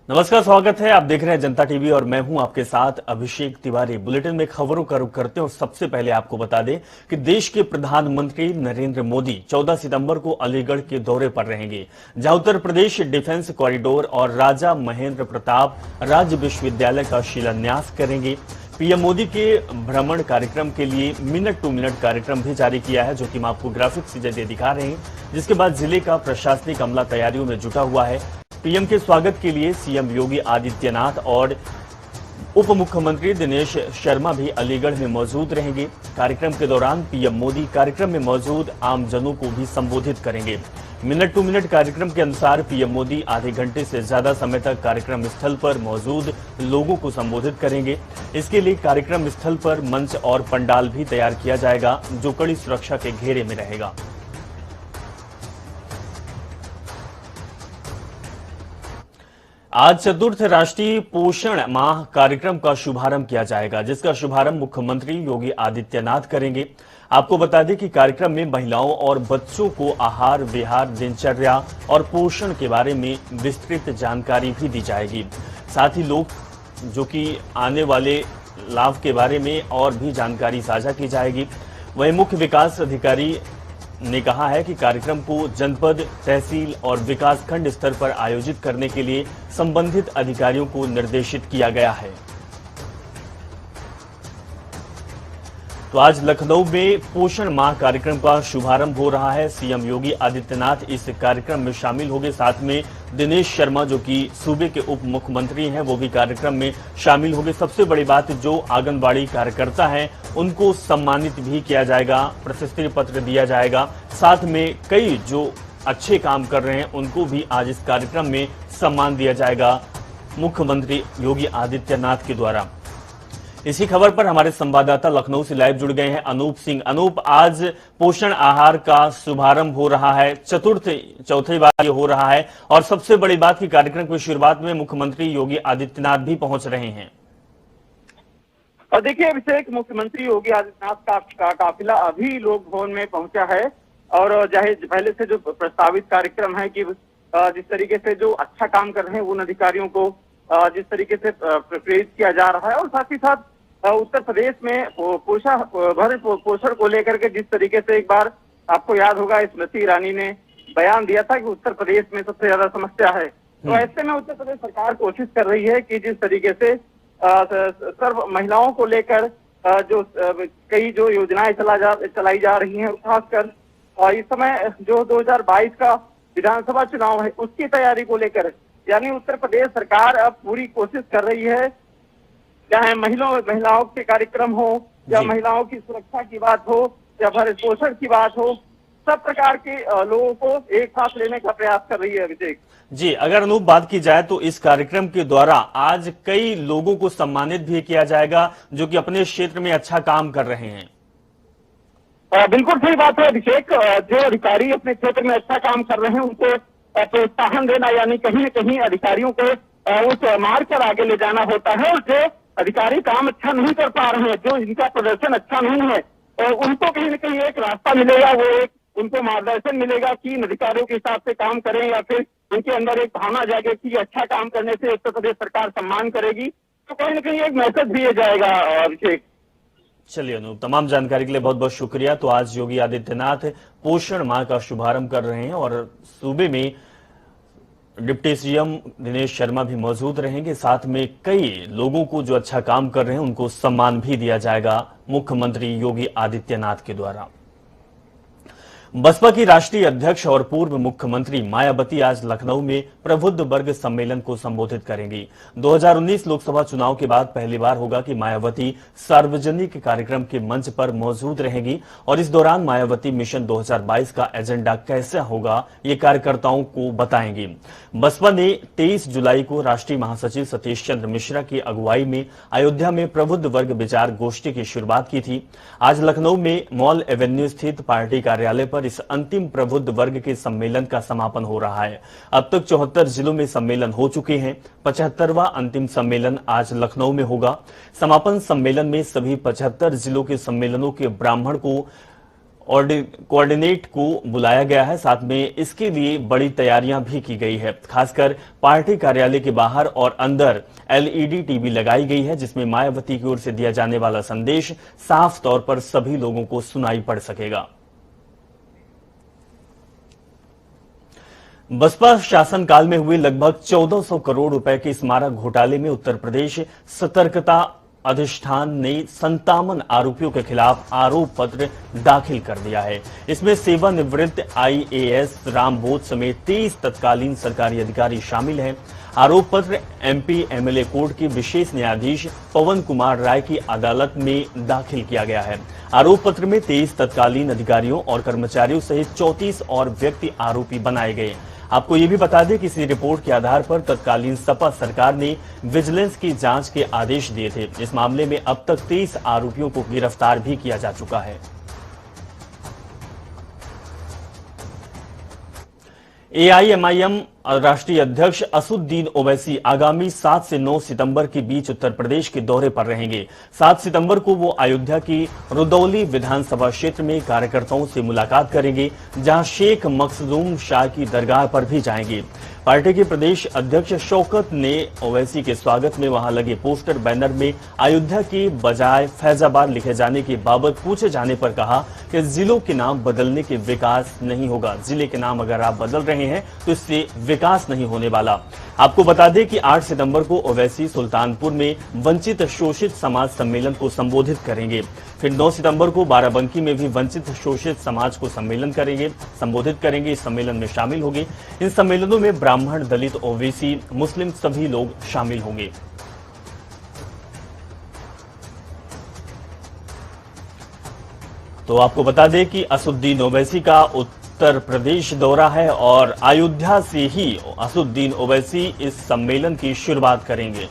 नमस्कार, स्वागत है। आप देख रहे हैं जनता टीवी और मैं हूं आपके साथ अभिषेक तिवारी। बुलेटिन में खबरों का रुख करते हैं और सबसे पहले आपको बता दें कि देश के प्रधानमंत्री नरेंद्र मोदी 14 सितंबर को अलीगढ़ के दौरे पर रहेंगे, जहां उत्तर प्रदेश डिफेंस कॉरिडोर और राजा महेंद्र प्रताप राज्य विश्वविद्यालय का शिलान्यास करेंगे। पीएम मोदी के भ्रमण कार्यक्रम के लिए मिनट टू मिनट कार्यक्रम भी जारी किया है, जो कि हम आपको ग्राफिक्स से जरिए दिखा रहे हैं, जिसके बाद जिले का प्रशासनिक अमला तैयारियों में जुटा हुआ है। पीएम के स्वागत के लिए सीएम योगी आदित्यनाथ और उप मुख्यमंत्री दिनेश शर्मा भी अलीगढ़ में मौजूद रहेंगे। कार्यक्रम के दौरान पीएम मोदी कार्यक्रम में मौजूद आमजनों को भी संबोधित करेंगे। मिनट टू मिनट कार्यक्रम के अनुसार पीएम मोदी आधे घंटे से ज्यादा समय तक कार्यक्रम स्थल पर मौजूद लोगों को संबोधित करेंगे। इसके लिए कार्यक्रम स्थल पर मंच और पंडाल भी तैयार किया जाएगा, जो कड़ी सुरक्षा के घेरे में रहेगा। आज चतुर्थ राष्ट्रीय पोषण माह कार्यक्रम का शुभारंभ किया जाएगा, जिसका शुभारंभ मुख्यमंत्री योगी आदित्यनाथ करेंगे। आपको बता दें कि कार्यक्रम में महिलाओं और बच्चों को आहार विहार, दिनचर्या और पोषण के बारे में विस्तृत जानकारी भी दी जाएगी। साथ ही लोग जो कि आने वाले लाभ के बारे में और भी जानकारी साझा की जाएगी। वहीं मुख्य विकास अधिकारी ने कहा है कि कार्यक्रम को जनपद, तहसील और विकासखंड स्तर पर आयोजित करने के लिए संबंधित अधिकारियों को निर्देशित किया गया है। तो आज लखनऊ में पोषण माह कार्यक्रम का शुभारंभ हो रहा है। सीएम योगी आदित्यनाथ इस कार्यक्रम में शामिल होंगे। साथ में दिनेश शर्मा, जो कि सूबे के उप मुख्यमंत्री हैं, वो भी कार्यक्रम में शामिल होंगे। सबसे बड़ी बात, जो आंगनबाड़ी कार्यकर्ता हैं उनको सम्मानित भी किया जाएगा, प्रशस्ति पत्र दिया जाएगा। साथ में कई जो अच्छे काम कर रहे हैं उनको भी आज इस कार्यक्रम में सम्मान दिया जाएगा मुख्यमंत्री योगी आदित्यनाथ के द्वारा। इसी खबर पर हमारे संवाददाता लखनऊ से लाइव जुड़ गए हैं अनूप सिंह। अनूप, आज पोषण आहार का शुभारंभ हो रहा है, चौथी बार ये हो रहा है, और सबसे बड़ी बात की कार्यक्रम की शुरुआत में मुख्यमंत्री योगी आदित्यनाथ भी पहुंच रहे हैं। और देखिए अभिषेक, मुख्यमंत्री योगी आदित्यनाथ का काफिला अभी लोक भवन में पहुंचा है। और चाहे पहले से जो प्रस्तावित कार्यक्रम है कि जिस तरीके से जो अच्छा काम कर रहे हैं उन अधिकारियों को जिस तरीके से प्रेरित किया जा रहा है, और साथ ही साथ उत्तर प्रदेश में पोषण को लेकर के जिस तरीके से एक बार आपको याद होगा स्मृति ईरानी ने बयान दिया था कि उत्तर प्रदेश में सबसे ज्यादा समस्या है। तो ऐसे में उत्तर प्रदेश सरकार कोशिश कर रही है कि जिस तरीके से सर्व महिलाओं को लेकर जो कई जो योजनाएं चलाई जा रही हैं, खासकर इस समय जो 2022 का विधानसभा चुनाव है उसकी तैयारी को लेकर, यानी उत्तर प्रदेश सरकार अब पूरी कोशिश कर रही है, चाहे महिलाओं के कार्यक्रम हो या महिलाओं की सुरक्षा की बात हो या भरण पोषण की बात हो, सब प्रकार के लोगों को एक साथ लेने का प्रयास कर रही है। अभिषेक जी, अगर अनूप बात की जाए तो इस कार्यक्रम के द्वारा आज कई लोगों को सम्मानित भी किया जाएगा जो कि अपने क्षेत्र में अच्छा काम कर रहे हैं। बिल्कुल सही बात है अभिषेक। जो अधिकारी अपने क्षेत्र में अच्छा काम कर रहे हैं उनको प्रोत्साहन देना, यानी कहीं न कहीं अधिकारियों को उस मार्ग पर आगे ले जाना होता है। और जो अधिकारी काम अच्छा नहीं कर पा रहे हैं, जो इनका प्रदर्शन अच्छा नहीं है, और उनको कहीं न कहीं एक रास्ता मिलेगा, वो एक उनको मार्गदर्शन मिलेगा कि इन अधिकारियों के हिसाब से काम करें, या फिर उनके अंदर एक भावना जागे कि अच्छा काम करने से उत्तर प्रदेश सरकार सम्मान करेगी। तो कहीं न कहीं एक मैसेज दिया जाएगा। अभिषेक, चलिए अनूप, तमाम जानकारी के लिए बहुत बहुत शुक्रिया। तो आज योगी आदित्यनाथ पोषण माह का शुभारंभ कर रहे हैं और सूबे में डिप्टी सीएम दिनेश शर्मा भी मौजूद रहेंगे। साथ में कई लोगों को जो अच्छा काम कर रहे हैं उनको सम्मान भी दिया जाएगा मुख्यमंत्री योगी आदित्यनाथ के द्वारा। बसपा की राष्ट्रीय अध्यक्ष और पूर्व मुख्यमंत्री मायावती आज लखनऊ में प्रबुद्ध वर्ग सम्मेलन को संबोधित करेंगी। 2019 लोकसभा चुनाव के बाद पहली बार होगा कि मायावती सार्वजनिक कार्यक्रम के मंच पर मौजूद रहेंगी, और इस दौरान मायावती मिशन 2022 का एजेंडा कैसा होगा ये कार्यकर्ताओं को बताएंगी। बसपा ने 23 जुलाई को राष्ट्रीय महासचिव सतीश चंद्र मिश्रा की अगुवाई में अयोध्या में प्रबुद्ध वर्ग विचार गोष्ठी की शुरुआत की थी। आज लखनऊ में मॉल एवेन्यू स्थित पार्टी कार्यालय पर इस अंतिम प्रबुद्ध वर्ग के सम्मेलन का समापन हो रहा है। अब तक 74 जिलों में सम्मेलन हो चुके हैं। 75वां अंतिम सम्मेलन आज लखनऊ में होगा। समापन सम्मेलन में सभी 75 जिलों के सम्मेलनों के ब्राह्मण को कोऑर्डिनेट को बुलाया गया है। साथ में इसके लिए बड़ी तैयारियां भी की गई है। खासकर पार्टी कार्यालय के बाहर और अंदर एलईडी टीवी लगाई गई है, जिसमें मायावती की ओर से दिया जाने वाला संदेश साफ तौर पर सभी लोगों को सुनाई पड़ सकेगा। बसपा शासनकाल में हुए लगभग 1400 करोड़ रुपए के स्मारक घोटाले में उत्तर प्रदेश सतर्कता अधिष्ठान ने 57 आरोपियों के खिलाफ आरोप पत्र दाखिल कर दिया है। इसमें सेवानिवृत्त आईएएस रामबोध समेत 23 तत्कालीन सरकारी अधिकारी शामिल हैं। आरोप पत्र एमपी एमएलए कोर्ट के विशेष न्यायाधीश पवन कुमार राय की अदालत में दाखिल किया गया है। आरोप पत्र में 23 तत्कालीन अधिकारियों और कर्मचारियों सहित 34 और व्यक्ति आरोपी बनाए गए। आपको ये भी बता दें कि इसी रिपोर्ट के आधार पर तत्कालीन सपा सरकार ने विजिलेंस की जांच के आदेश दिए थे। इस मामले में अब तक 23 आरोपियों को गिरफ्तार भी किया जा चुका है। एआईएमआईएम राष्ट्रीय अध्यक्ष असदुद्दीन ओवैसी आगामी 7 से 9 सितंबर के बीच उत्तर प्रदेश के दौरे पर रहेंगे। 7 सितंबर को वो अयोध्या की रुदौली विधानसभा क्षेत्र में कार्यकर्ताओं से मुलाकात करेंगे, जहां शेख मखदूम शाह की दरगाह पर भी जाएंगे। पार्टी के प्रदेश अध्यक्ष शौकत ने ओवैसी के स्वागत में वहां लगे पोस्टर बैनर में अयोध्या के बजाय फैजाबाद लिखे जाने के बाबत पूछे जाने पर कहा कि जिलों के नाम बदलने के विकास नहीं होगा। जिले के नाम अगर आप बदल रहे हैं तो इससे विकास नहीं होने वाला। आपको बता दें कि 8 सितंबर को ओवैसी सुल्तानपुर में वंचित शोषित समाज सम्मेलन को संबोधित करेंगे। फिर 9 सितंबर को बाराबंकी में भी वंचित शोषित समाज को संबोधित करेंगे। इस सम्मेलन में शामिल होंगे। इन सम्मेलनों में ब्राह्मण, दलित, ओबीसी, मुस्लिम सभी लोग शामिल होंगे। तो आपको बता दें कि असदुद्दीन ओवैसी का उत्तर प्रदेश दौरा है और अयोध्या से ही असदुद्दीन ओवैसी इस सम्मेलन की शुरुआत करेंगे।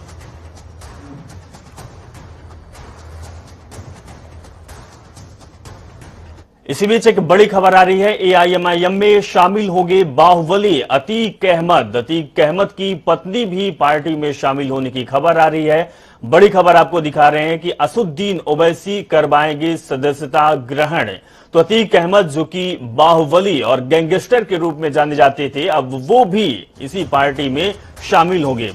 इसी बीच एक बड़ी खबर आ रही है। एआईएमआईएम में शामिल होंगे बाहुबली अतीक अहमद। अतीक अहमद की पत्नी भी पार्टी में शामिल होने की खबर आ रही है। बड़ी खबर आपको दिखा रहे हैं कि असदुद्दीन ओवैसी करवाएंगे सदस्यता ग्रहण। तो अतीक अहमद, जो कि बाहुबली और गैंगस्टर के रूप में जाने जाते थे, अब वो भी इसी पार्टी में शामिल होंगे।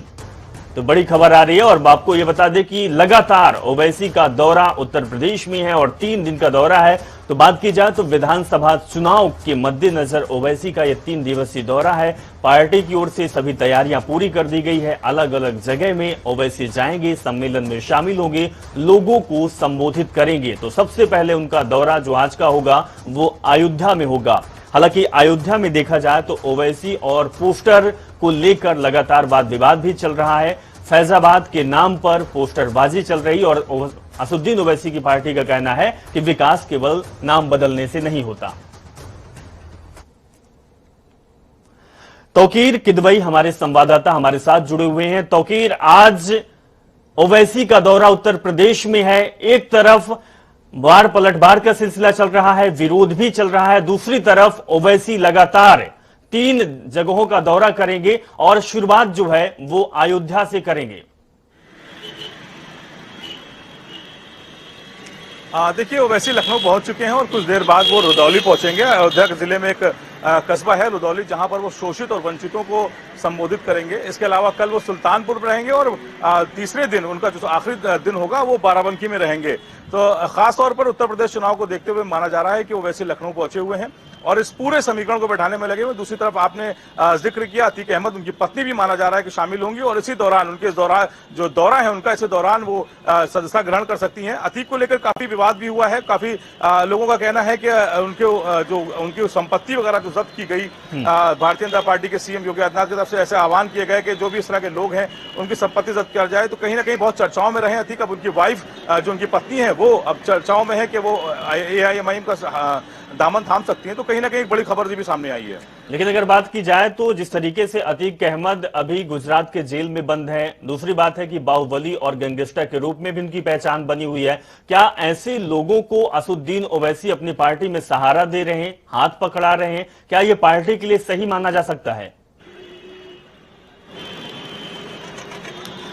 तो बड़ी खबर आ रही है। और आपको यह बता दें कि लगातार ओवैसी का दौरा उत्तर प्रदेश में है और 3 दिन का दौरा है। तो बात की जाए तो विधानसभा चुनाव के मद्देनजर ओवैसी का यह 3 दिवसीय दौरा है। पार्टी की ओर से सभी तैयारियां पूरी कर दी गई है। अलग अलग जगह में ओवैसी जाएंगे, सम्मेलन में शामिल होंगे, लोगों को संबोधित करेंगे। तो सबसे पहले उनका दौरा जो आज का होगा वो अयोध्या में होगा। हालांकि अयोध्या में देखा जाए तो ओवैसी और पोस्टर को लेकर लगातार वाद विवाद भी चल रहा है। फैजाबाद के नाम पर पोस्टरबाजी चल रही और असदुद्दीन ओवैसी की पार्टी का कहना है कि विकास केवल नाम बदलने से नहीं होता। तौकीर किदवई हमारे संवाददाता हमारे साथ जुड़े हुए हैं। तौकीर, आज ओवैसी का दौरा उत्तर प्रदेश में है। एक तरफ वार पलटवार का सिलसिला चल रहा है, विरोध भी चल रहा है। दूसरी तरफ ओवैसी लगातार 3 जगहों का दौरा करेंगे और शुरुआत जो है वो अयोध्या से करेंगे। देखिए, ओवैसी लखनऊ पहुंच चुके हैं और कुछ देर बाद वो रुदौली पहुंचेंगे। अयोध्या जिले में एक कस्बा है रुदौली, जहां पर वो शोषित और वंचितों को संबोधित करेंगे। इसके अलावा कल वो सुल्तानपुर में रहेंगे और तीसरे दिन उनका जो आखिरी दिन होगा वो बाराबंकी में रहेंगे। तो खास तौर पर उत्तर प्रदेश चुनाव को देखते हुए माना जा रहा है कि ओवैसी लखनऊ पहुंचे हुए हैं और इस पूरे समीकरण को बैठाने में लगे हुए। दूसरी तरफ आपने जिक्र किया अतीक अहमद, उनकी पत्नी भी माना जा रहा है कि शामिल होंगी और इसी दौरान उनके जो दौरा है उनका, इसी दौरान वो सदस्यता ग्रहण कर सकती हैं। अतीक को लेकर काफी विवाद भी हुआ है। काफी लोगों का कहना है कि उनकी संपत्ति वगैरह जो जब्त की गई, भारतीय जनता पार्टी के सीएम योगी आदित्यनाथ की तरफ से ऐसे आह्वान किए गए कि जो भी इस तरह के लोग हैं उनकी संपत्ति जब्त किया जाए। तो कहीं ना कहीं बहुत चर्चाओं में रहे अतीक। अब उनकी वाइफ जो उनकी पत्नी है वो अब चर्चाओं में है कि वो एआईएमआईएम का दामन थाम सकती हैं। तो कहीं ना कहीं एक बड़ी खबर भी सामने आई है। लेकिन अगर बात की जाए तो जिस तरीके से अतीक अहमद अभी गुजरात के जेल में बंद है, दूसरी बात है कि बाहुबली और गैंगस्टर के रूप में भी उनकी पहचान बनी हुई है। क्या ऐसे लोगों को असदुद्दीन ओवैसी अपनी पार्टी में सहारा दे रहे हैं, हाथ पकड़ा रहे हैं? क्या ये पार्टी के लिए सही माना जा सकता है?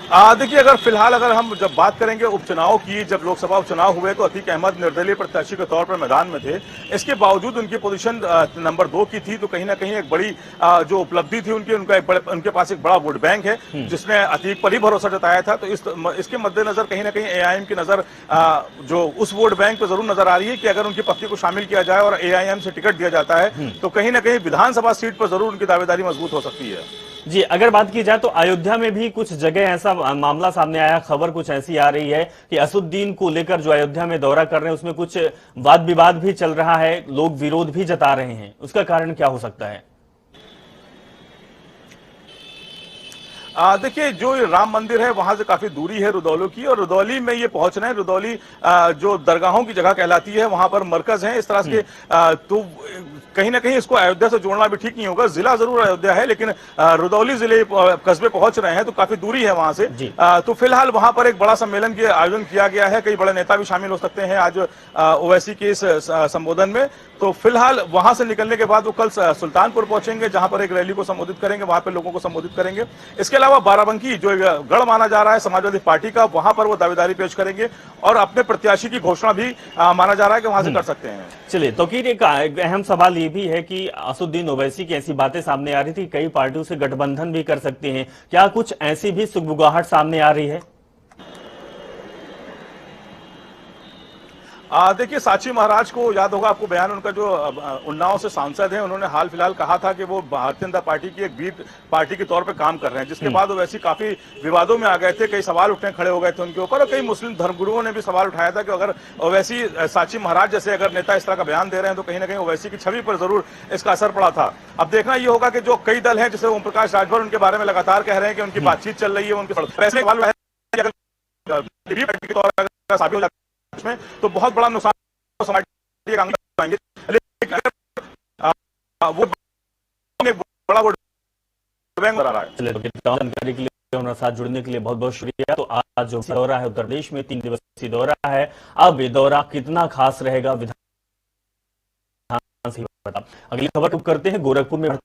देखिए, अगर फिलहाल अगर हम जब बात करेंगे उपचुनाव की, जब लोकसभा उपचुनाव हुए तो अतीक अहमद निर्दलीय प्रत्याशी के तौर पर मैदान में थे। इसके बावजूद उनकी पोजीशन नंबर 2 की थी, तो कहीं ना कहीं एक बड़ी जो उपलब्धि थी उनकी, उनके पास एक बड़ा वोट बैंक है जिसने अतीक पर ही भरोसा जताया था। तो इसके मद्देनजर कहीं ना कहीं एआईएम की नजर जो उस वोट बैंक पर जरूर नजर आ रही है कि अगर उनकी पत्नी को शामिल किया जाए और एआईएम से टिकट दिया जाता है तो कहीं ना कहीं विधानसभा सीट पर जरूर उनकी दावेदारी मजबूत हो सकती है। जी, अगर बात की जाए तो अयोध्या में भी कुछ जगह ऐसा मामला सामने आया, खबर कुछ ऐसी आ रही है कि असुद्दीन को लेकर जो अयोध्या में दौरा कर रहे हैं उसमें कुछ वाद विवाद भी चल रहा है, लोग विरोध भी जता रहे हैं, उसका कारण क्या हो सकता है? देखिए, जो राम मंदिर है वहां से काफी दूरी है रुदौली की, और रुदौली में ये पहुंच रहे हैं। रुदौली जो दरगाहों की जगह कहलाती है, वहां पर मरकज है इस तरह के। तो कहीं ना कहीं इसको अयोध्या से जोड़ना भी ठीक नहीं होगा। जिला जरूर अयोध्या है लेकिन रुदौली जिले कस्बे पहुंच रहे हैं तो काफी दूरी है वहां से। तो फिलहाल वहां पर एक बड़ा सम्मेलन के आयोजन किया गया है, कई बड़े नेता भी शामिल हो सकते हैं आज ओवैसी के इस संबोधन में। तो फिलहाल वहां से निकलने के बाद वो कल सुल्तानपुर पहुंचेंगे, जहां पर एक रैली को संबोधित करेंगे, वहां पर लोगों को संबोधित करेंगे। इसके अलावा बाराबंकी जो गढ़ माना जा रहा है समाजवादी पार्टी का, वहां पर वो दावेदारी पेश करेंगे और अपने प्रत्याशी की घोषणा भी माना जा रहा है कि वहां से कर सकते हैं। चलिए, तो एक अहम सवाल ये भी है कि असुद्दीन ओवैसी की ऐसी बातें सामने आ रही थी, कई पार्टियों से गठबंधन भी कर सकते हैं, क्या कुछ ऐसी भी सुगबुगाहट सामने आ रही है? देखिए, साची महाराज को याद होगा आपको बयान उनका, जो उन्नाव से सांसद हैं, उन्होंने हाल फिलहाल कहा था कि वो भारतीय जनता पार्टी की एक बी पार्टी के तौर पे काम कर रहे हैं, जिसके बाद वैसे काफी विवादों में आ गए थे, कई सवाल उठने खड़े हो गए थे उनके ऊपर, और कई मुस्लिम धर्मगुरुओं ने भी सवाल उठाया था कि अगर ओवैसी साची महाराज जैसे अगर नेता इस तरह का बयान दे रहे हैं तो कहीं ना कहीं ओवैसी की छवि पर जरूर इसका असर पड़ा था। अब देखना ये होगा कि जो कई दल हैं, जैसे ओम प्रकाश राजभर, उनके बारे में लगातार कह रहे हैं कि उनकी बातचीत चल रही है, उनके साबित हो जाता है तो बहुत बड़ा नुकसान समाज आएंगे। वो बड़ा वोट बैंक आ रहा है। जानकारी के लिए हमारे साथ जुड़ने के लिए बहुत बहुत शुक्रिया। तो आज जो दौरा है उत्तर प्रदेश में 3 दिवसीय दौरा है, अब ये दौरा कितना खास रहेगा विधान से बता। अगली खबर करते हैं, गोरखपुर में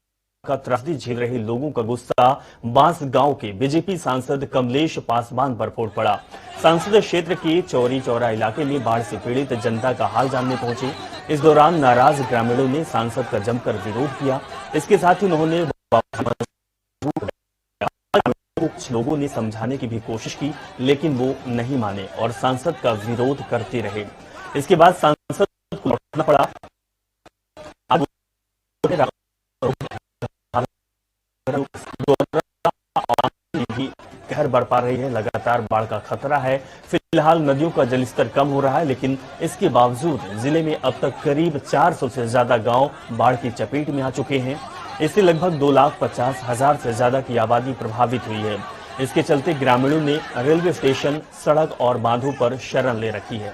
का त्रासदी झेल रहे लोगों का गुस्सा बांस गांव के बीजेपी सांसद कमलेश पासवान पर फूट पड़ा। सांसद क्षेत्र के चौरी चौरा इलाके में बाढ़ से पीड़ित जनता का हाल जानने पहुंचे। इस दौरान नाराज ग्रामीणों ने सांसद का जमकर विरोध किया। इसके साथ ही उन्होंने कुछ लोगों ने समझाने की भी कोशिश की, लेकिन वो नहीं माने और सांसद का विरोध करते रहे। इसके बाद सांसद को लौटना पड़ा। भी कहर बढ़ पा रही है, लगातार बाढ़ का खतरा है। फिलहाल नदियों का जलस्तर कम हो रहा है, लेकिन इसके बावजूद जिले में अब तक करीब 400 से ज्यादा गांव बाढ़ की चपेट में आ चुके हैं। इससे लगभग 2,50,000 से ज्यादा की आबादी प्रभावित हुई है। इसके चलते ग्रामीणों ने रेलवे स्टेशन, सड़क और बांधों पर शरण ले रखी है।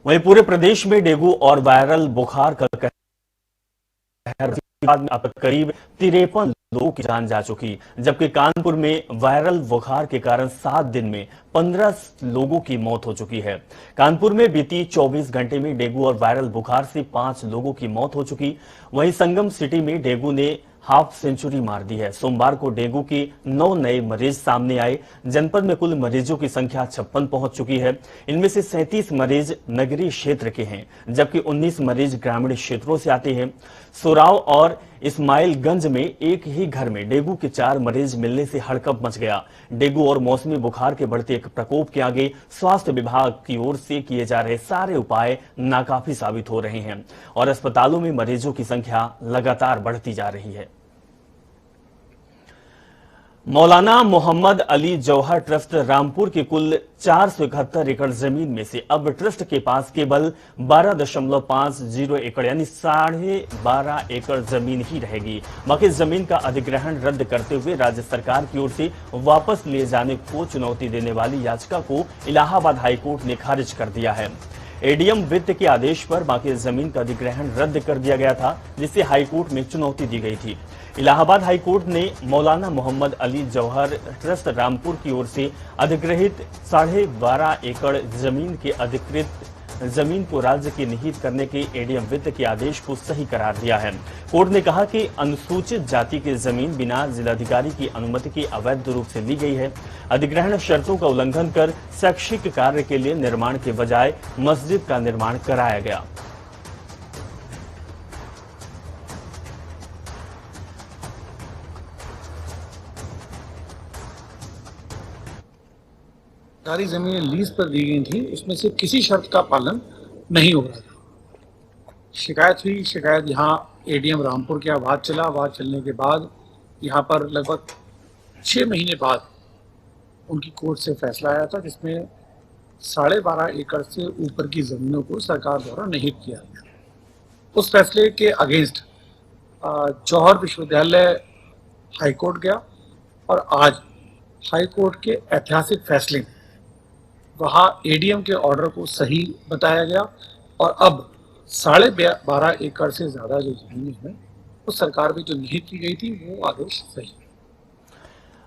वहीं पूरे प्रदेश में डेंगू और वायरल बुखार का कहर में अब तक करीब 53 लोगों की जान जा चुकी, जबकि कानपुर में वायरल बुखार के कारण 7 दिन में 15 लोगों की मौत हो चुकी है। कानपुर में बीती 24 घंटे में डेंगू और वायरल बुखार से 5 लोगों की मौत हो चुकी। वहीं संगम सिटी में डेंगू ने हाफ सेंचुरी मार दी है। सोमवार को डेंगू के 9 नए मरीज सामने आए। जनपद में कुल मरीजों की संख्या 56 पहुंच चुकी है। इनमें से 37 मरीज नगरीय क्षेत्र के हैं, जबकि 19 मरीज ग्रामीण क्षेत्रों से आते हैं। सोराव और इस्माइलगंज में एक ही घर में डेंगू के 4 मरीज मिलने से हड़कंप मच गया। डेंगू और मौसमी बुखार के बढ़ते एक प्रकोप के आगे स्वास्थ्य विभाग की ओर से किए जा रहे सारे उपाय नाकाफी साबित हो रहे हैं और अस्पतालों में मरीजों की संख्या लगातार बढ़ती जा रही है। मौलाना मोहम्मद अली जौहर ट्रस्ट रामपुर की कुल 471 एकड़ जमीन में से अब ट्रस्ट के पास केवल 12.50 एकड़ यानी 12.5 एकड़ जमीन ही रहेगी। बाकी जमीन का अधिग्रहण रद्द करते हुए राज्य सरकार की ओर से वापस लिए जाने को चुनौती देने वाली याचिका को इलाहाबाद हाईकोर्ट ने खारिज कर दिया है। एडीएम वित्त के आदेश पर बाकी जमीन का अधिग्रहण रद्द कर दिया गया था, जिसे हाईकोर्ट में चुनौती दी गई थी। इलाहाबाद हाईकोर्ट ने मौलाना मोहम्मद अली जौहर ट्रस्ट रामपुर की ओर से अधिग्रहित 12.5 एकड़ जमीन के अधिकृत जमीन को राज्य की निहित करने के एडीएम वित्त के आदेश को सही करार दिया है। कोर्ट ने कहा कि अनुसूचित जाति की जमीन बिना जिलाधिकारी की अनुमति के अवैध रूप से ली गई है। अधिग्रहण शर्तों का उल्लंघन कर शैक्षिक कार्य के लिए निर्माण के बजाय मस्जिद का निर्माण कराया गया। सारी जमीनें लीज पर दी गई थी, उसमें से किसी शर्त का पालन नहीं हो रहा था। शिकायत हुई, शिकायत यहाँ एडीएम रामपुर के आवाज चला। आवाज चलने के बाद यहाँ पर लगभग 6 महीने बाद उनकी कोर्ट से फैसला आया था, जिसमें 12.5 एकड़ से ऊपर की जमीनों को सरकार द्वारा निहित किया गया। उस फैसले के अगेंस्ट जौहर विश्वविद्यालय हाईकोर्ट गया और आज हाईकोर्ट के ऐतिहासिक फैसले में वहाँ एडीएम के ऑर्डर को सही बताया गया और अब 12.5 एकड़ से ज्यादा जो जमीन है वो सरकार में जो निहित की गई थी वो आदेश सही।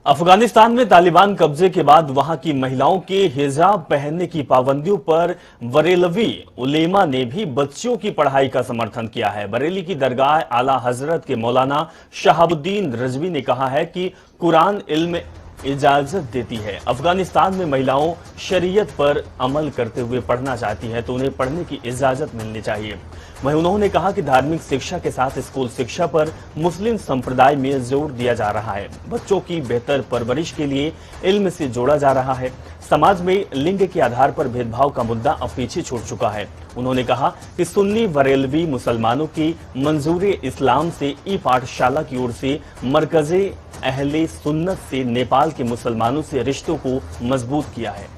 अफगानिस्तान में तालिबान कब्जे के बाद वहां की महिलाओं के हिजाब पहनने की पाबंदियों पर बरेलवी उलेमा ने भी बच्चियों की पढ़ाई का समर्थन किया है। बरेली की दरगाह आला हजरत के मौलाना शहाबुद्दीन रजवी ने कहा है कि कुरान इल्म इजाजत देती है। अफगानिस्तान में महिलाओं शरीयत पर अमल करते हुए पढ़ना चाहती है तो उन्हें पढ़ने की इजाजत मिलनी चाहिए। वहीं उन्होंने कहा कि धार्मिक शिक्षा के साथ स्कूल शिक्षा पर मुस्लिम संप्रदाय में जोर दिया जा रहा है। बच्चों की बेहतर परवरिश के लिए इल्म से जोड़ा जा रहा है। समाज में लिंग के आधार पर भेदभाव का मुद्दा अब पीछे छूट चुका है। उन्होंने कहा कि सुन्नी बरेलवी मुसलमानों की मंजूर इस्लाम से ई पाठशाला की ओर से मरकजे अहले सुन्नत से नेपाल के मुसलमानों से रिश्तों को मजबूत किया है।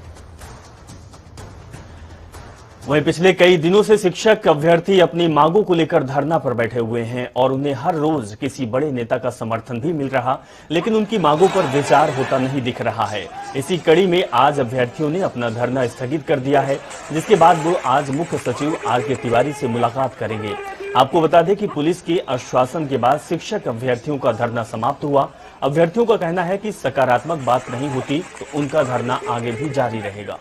वहीं पिछले कई दिनों से शिक्षक अभ्यर्थी अपनी मांगों को लेकर धरना पर बैठे हुए हैं और उन्हें हर रोज किसी बड़े नेता का समर्थन भी मिल रहा, लेकिन उनकी मांगों पर विचार होता नहीं दिख रहा है। इसी कड़ी में आज अभ्यर्थियों ने अपना धरना स्थगित कर दिया है, जिसके बाद वो आज मुख्य सचिव आर.के. तिवारी से मुलाकात करेंगे। आपको बता दें कि पुलिस के आश्वासन के बाद शिक्षक अभ्यर्थियों का धरना समाप्त हुआ। अभ्यर्थियों का कहना है कि सकारात्मक बात नहीं होती तो उनका धरना आगे भी जारी रहेगा।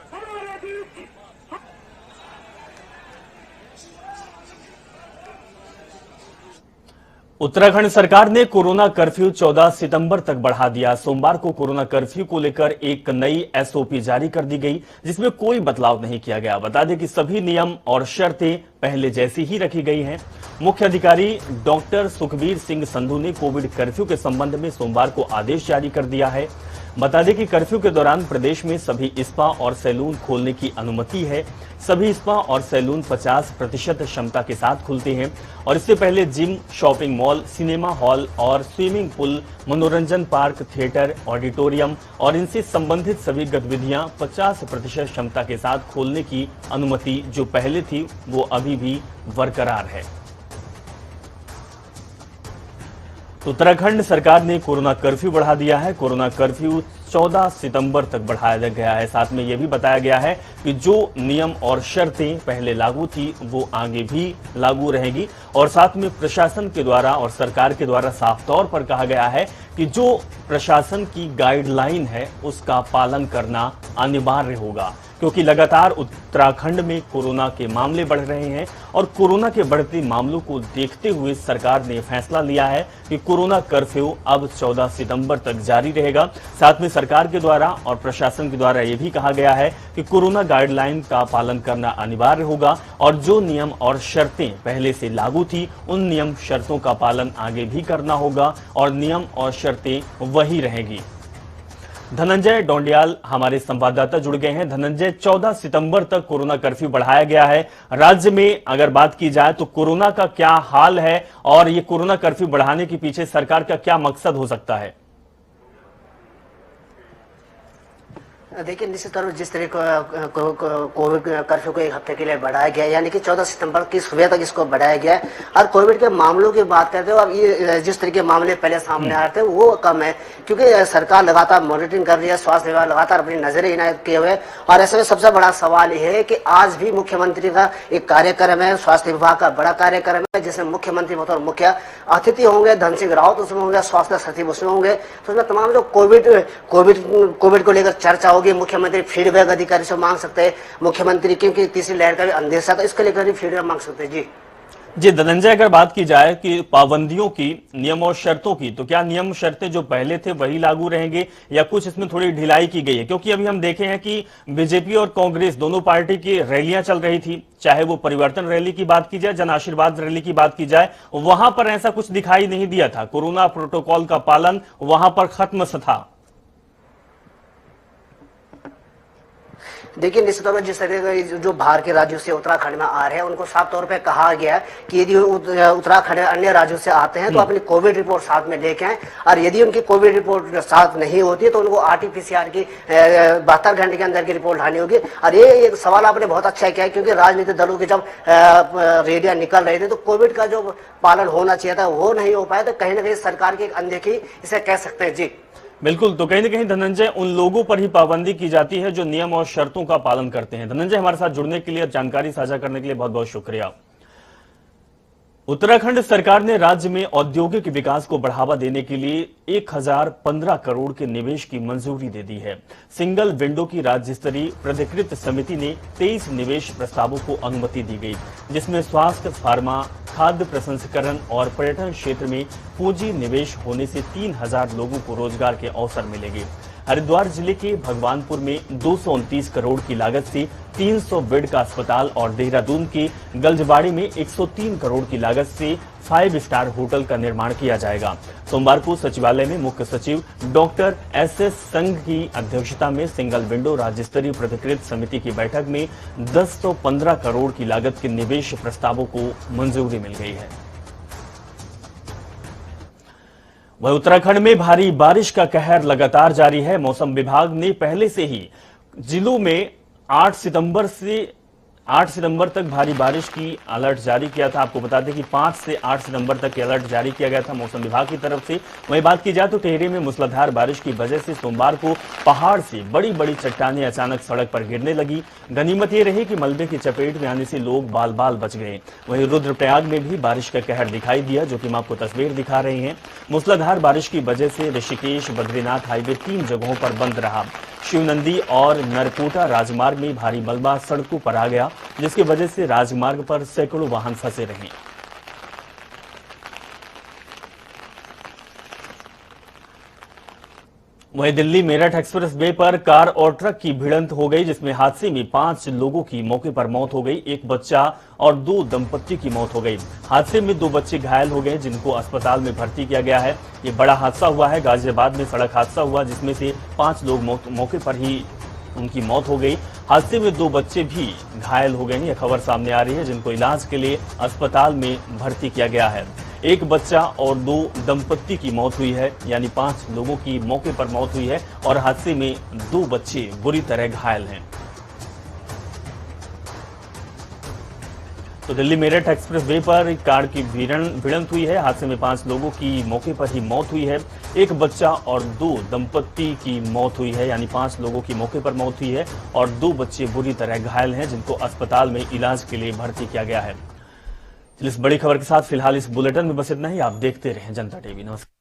उत्तराखंड सरकार ने कोरोना कर्फ्यू 14 सितंबर तक बढ़ा दिया। सोमवार को कोरोना कर्फ्यू को लेकर एक नई एसओपी जारी कर दी गई, जिसमें कोई बदलाव नहीं किया गया। बता दें कि सभी नियम और शर्तें पहले जैसी ही रखी गई हैं। मुख्य अधिकारी डॉक्टर सुखबीर सिंह संधू ने कोविड कर्फ्यू के संबंध में सोमवार को आदेश जारी कर दिया है। बता दें कि कर्फ्यू के दौरान प्रदेश में सभी स्पा और सैलून खोलने की अनुमति है। सभी स्पा और सैलून 50% क्षमता के साथ खुलते हैं और इससे पहले gym, shopping mall, cinema hall और स्विमिंग पूल, मनोरंजन पार्क, थिएटर, ऑडिटोरियम और इनसे संबंधित सभी गतिविधियां 50% क्षमता के साथ खोलने की अनुमति जो पहले थी वो अभी भी बरकरार है। उत्तराखंड सरकार ने कोरोना कर्फ्यू बढ़ा दिया है। कोरोना कर्फ्यू 14 सितंबर तक बढ़ाया गया है। साथ में यह भी बताया गया है कि जो नियम और शर्तें पहले लागू थी वो आगे भी लागू रहेगी और साथ में प्रशासन के द्वारा और सरकार के द्वारा साफ तौर पर कहा गया है कि जो प्रशासन की गाइडलाइन है उसका पालन करना अनिवार्य होगा, क्योंकि लगातार उत्तराखंड में कोरोना के मामले बढ़ रहे हैं और कोरोना के बढ़ते मामलों को देखते हुए सरकार ने फैसला लिया है कि कोरोना कर्फ्यू अब 14 सितंबर तक जारी रहेगा। साथ में सरकार के द्वारा और प्रशासन के द्वारा यह भी कहा गया है कि कोरोना गाइडलाइन का पालन करना अनिवार्य होगा और जो नियम और शर्तें पहले से लागू थी उन नियम शर्तों का पालन आगे भी करना होगा और नियम और शर्तें वही रहेगी। धनंजय डोंडियाल हमारे संवाददाता जुड़ गए हैं। धनंजय, 14 सितंबर तक कोरोना कर्फ्यू बढ़ाया गया है। राज्य में अगर बात की जाए तो कोरोना का क्या हाल है और ये कोरोना कर्फ्यू बढ़ाने के पीछे सरकार का क्या मकसद हो सकता है? देखिए, निश्चित तौर पर जिस तरह कोविड कर्फ्यू को 1 हफ्ते के लिए बढ़ाया गया, यानी कि 14 सितंबर की सुबह तक इसको बढ़ाया गया है। और कोविड के मामलों की बात करते हो, अब ये जिस तरह के मामले पहले सामने आ रहे थे वो कम है, क्योंकि सरकार लगातार मॉनिटरिंग कर रही है, स्वास्थ्य विभाग लगातार अपनी नजरें इनायत किए हुए। और ऐसे में सबसे बड़ा सवाल ये है कि आज भी मुख्यमंत्री का एक कार्यक्रम है, स्वास्थ्य विभाग का बड़ा कार्यक्रम है, जिसमें मुख्यमंत्री बतौर मुख्य अतिथि होंगे, धन सिंह रावत उसमें होंगे, स्वास्थ्य सचिव उसमें होंगे। तो उसमें तमाम जो कोविड को लेकर चर्चा होगी क्योंकि मुख्यमंत्री फीडबैक अधिकारी से मांग सकते हैं, मुख्यमंत्री क्योंकि तीसरी लहर का भी अंदेशा, तो इसके लेकर भी फीडबैक मांग सकते हैं। जी धनंजय, अगर बात की जाए कि पाबंदियों की, नियम और शर्तों की, तो क्या नियम शर्तें जो पहले थे वही लागू रहेंगे या कुछ इसमें थोड़ी ढिलाई की गई है? क्योंकि अभी हम देखे हैं कि बीजेपी और कांग्रेस दोनों पार्टी की रैलियां चल रही थी, चाहे वो परिवर्तन रैली की बात की जाए, जन आशीर्वाद रैली की बात की जाए, वहां पर ऐसा कुछ दिखाई नहीं दिया था। कोरोना प्रोटोकॉल का पालन वहां पर खत्म था। देखिए निश्चित तौर पर जिस तरह जो बाहर के राज्यों से उत्तराखंड में आ रहे हैं उनको साफ तौर पे कहा गया है कि यदि उत्तराखंड अन्य राज्यों से आते हैं तो अपनी कोविड रिपोर्ट साथ में लेके आए, और यदि उनकी कोविड रिपोर्ट साथ नहीं होती है तो उनको RT-PCR की 72 घंटे के अंदर की रिपोर्ट लानी होगी। और ये एक सवाल आपने बहुत अच्छा किया है, क्योंकि राजनीतिक दलों के जब रैलियां निकल रही थी तो कोविड का जो पालन होना चाहिए था वो नहीं हो पाया, तो कहीं ना कहीं सरकार की एक अनदेखी इसे कह सकते हैं। जी बिल्कुल, तो कहीं ना कहीं धनंजय उन लोगों पर ही पाबंदी की जाती है जो नियम और शर्तों का पालन करते हैं। धनंजय, हमारे साथ जुड़ने के लिए, जानकारी साझा करने के लिए बहुत बहुत शुक्रिया। उत्तराखंड सरकार ने राज्य में औद्योगिक विकास को बढ़ावा देने के लिए 1015 करोड़ के निवेश की मंजूरी दे दी है। सिंगल विंडो की राज्य स्तरीय प्राधिकृत समिति ने 23 निवेश प्रस्तावों को अनुमति दी गई, जिसमें स्वास्थ्य, फार्मा, खाद्य प्रसंस्करण और पर्यटन क्षेत्र में पूंजी निवेश होने से 3000 लोगों को रोजगार के अवसर मिलेंगे। हरिद्वार जिले के भगवानपुर में 229 करोड़ की लागत से 300 बेड का अस्पताल और देहरादून के गलजबाड़ी में 103 करोड़ की लागत से 5 स्टार होटल का निर्माण किया जाएगा। सोमवार को सचिवालय में मुख्य सचिव डॉक्टर SS संघ की अध्यक्षता में सिंगल विंडो राज्य स्तरीय प्राधिकृत समिति की बैठक में 1015 करोड़ की लागत के निवेश प्रस्तावों को मंजूरी मिल गई है। वह उत्तराखंड में भारी बारिश का कहर लगातार जारी है। मौसम विभाग ने पहले से ही जिलों में 8 सितंबर तक भारी बारिश की अलर्ट जारी किया था। आपको बता दें कि 5 से 8 सितंबर तक अलर्ट जारी किया गया था मौसम विभाग की तरफ से। वहीं बात की जाए तो टिहरी में मूसलाधार बारिश की वजह से सोमवार को पहाड़ से बड़ी बड़ी चट्टानें अचानक सड़क पर गिरने लगी। गनीमत ये रही कि मलबे की चपेट में आने से लोग बाल बाल बच गए। वहीं रुद्रप्रयाग में भी बारिश का कहर दिखाई दिया, जो कि हम आपको तस्वीर दिखा रहे हैं। मूसलाधार बारिश की वजह से ऋषिकेश बद्रीनाथ हाईवे 3 जगहों पर बंद रहा। शिवनंदी और नरकोटा राजमार्ग में भारी मलबा सड़कों पर आ गया, जिसकी वजह से राजमार्ग पर सैकड़ों वाहन फंसे रहे। वहीं दिल्ली मेरठ एक्सप्रेस वे पर कार और ट्रक की भिड़ंत हो गई, जिसमें हादसे में 5 लोगों की मौके पर मौत हो गई। एक बच्चा और 2 दंपत्ति की मौत हो गई। हादसे में 2 बच्चे घायल हो गए, जिनको अस्पताल में भर्ती किया गया है। ये बड़ा हादसा हुआ है, गाजियाबाद में सड़क हादसा हुआ, जिसमें से 5 लोग मौके पर ही उनकी मौत हो गई। हादसे में 2 बच्चे भी घायल हो गए हैं, यह खबर सामने आ रही है, जिनको इलाज के लिए अस्पताल में भर्ती किया गया है। एक बच्चा और 2 दंपत्ति की मौत हुई है, यानी 5 लोगों की मौके पर मौत हुई है और हादसे में 2 बच्चे बुरी तरह घायल हैं। तो दिल्ली मेरठ एक्सप्रेस वे पर कार की भिड़ंत हुई है। हादसे में 5 लोगों की मौके पर ही मौत हुई है। एक बच्चा और 2 दंपत्ति की मौत हुई है, यानी 5 लोगों की मौके पर मौत हुई है और 2 बच्चे बुरी तरह घायल हैं, जिनको अस्पताल में इलाज के लिए भर्ती किया गया है। इस बड़ी खबर के साथ फिलहाल इस बुलेटिन में बस इतना ही। आप देखते रहें जनता टीवी। नमस्कार।